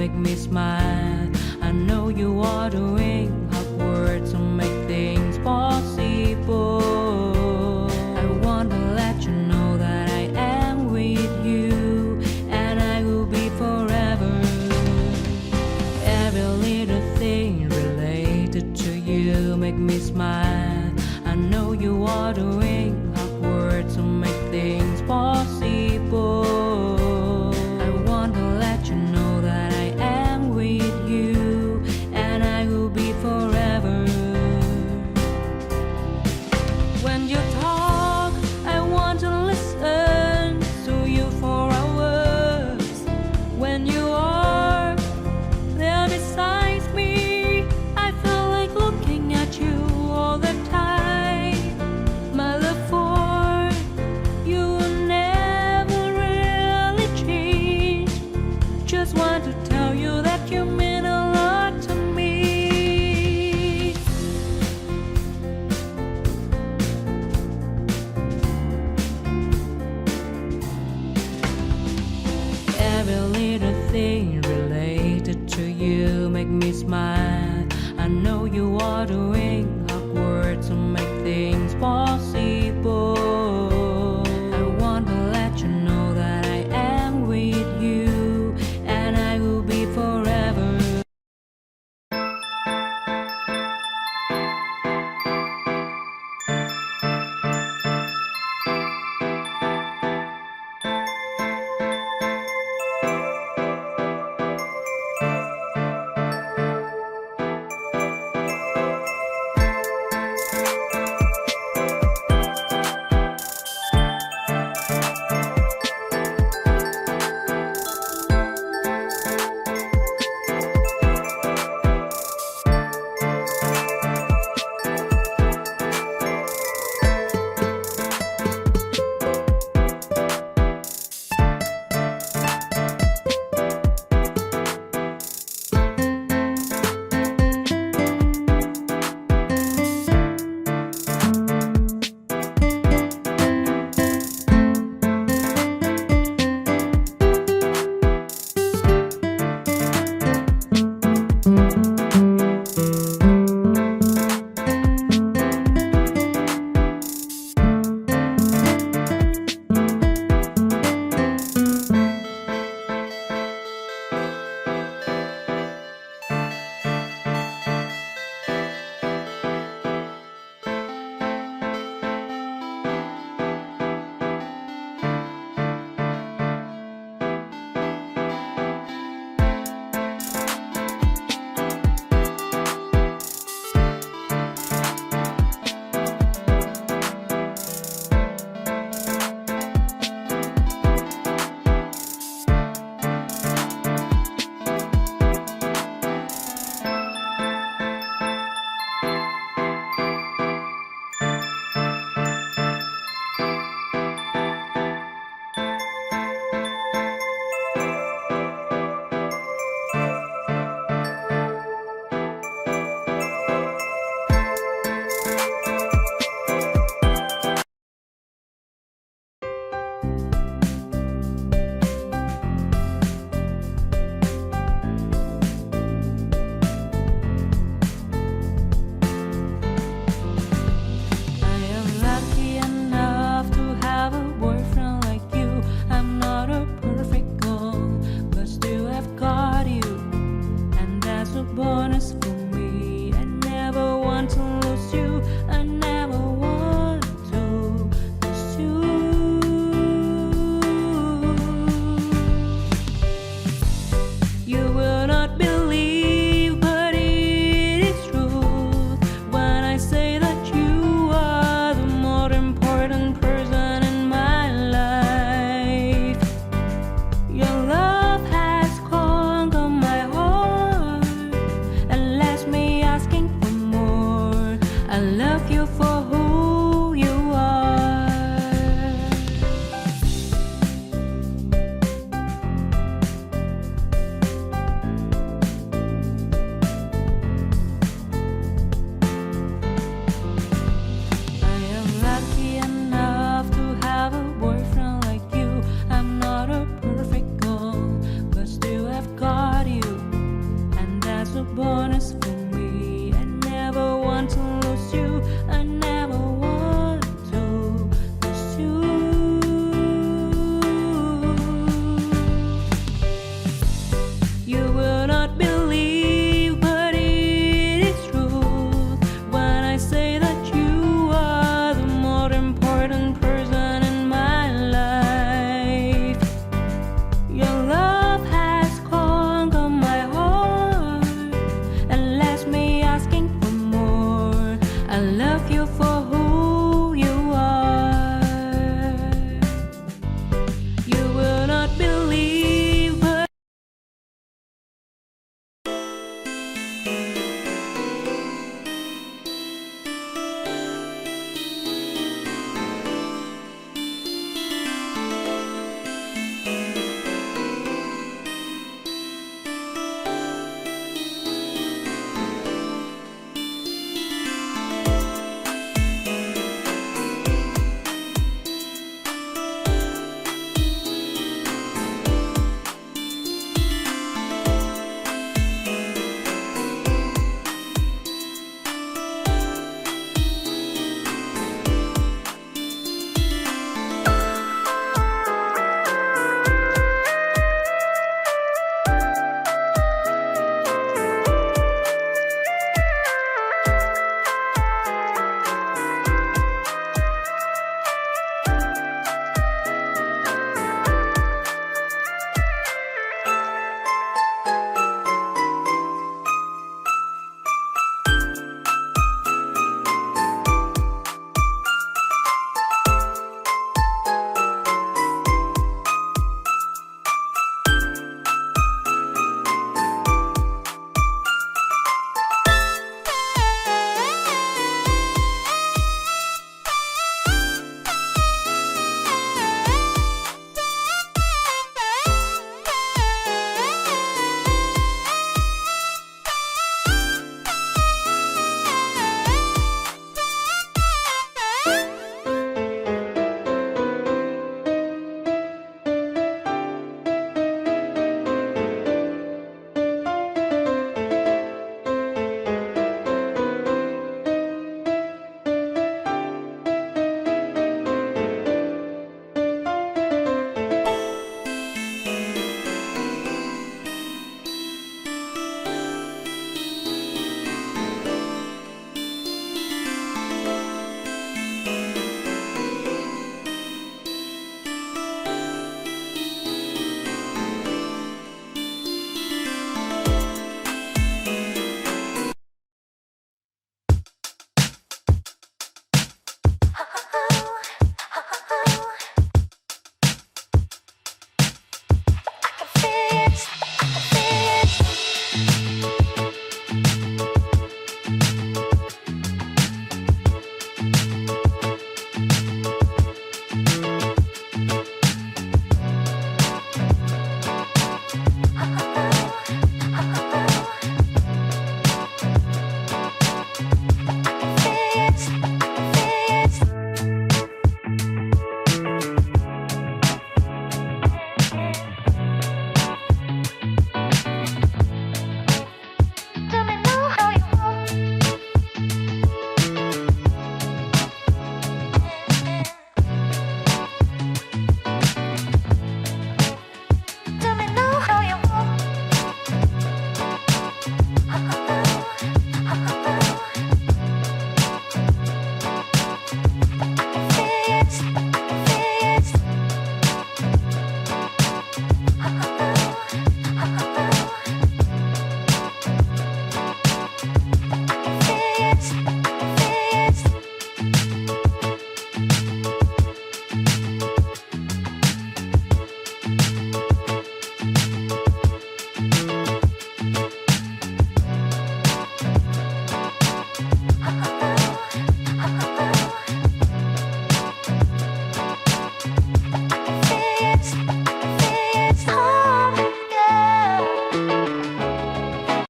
make me smile. I know you are doing hard work to make things possible. I want to let you know that I am with you, and I will be forever. Every little thing related to you make me smile. I know you are doing hard work to make things possible. I want to let you know that I am with you, and I will be forever. When you talk, I want to listen to you for hours. When you are there beside me, I feel like looking at you all the time. My love for you will never really change. Just want to tell you that you mean a lot to me. Every little thing related to you make me smile. I know you are doing hard work to make things possible. I want to let you know that I am with you, and I will be forever. I love you for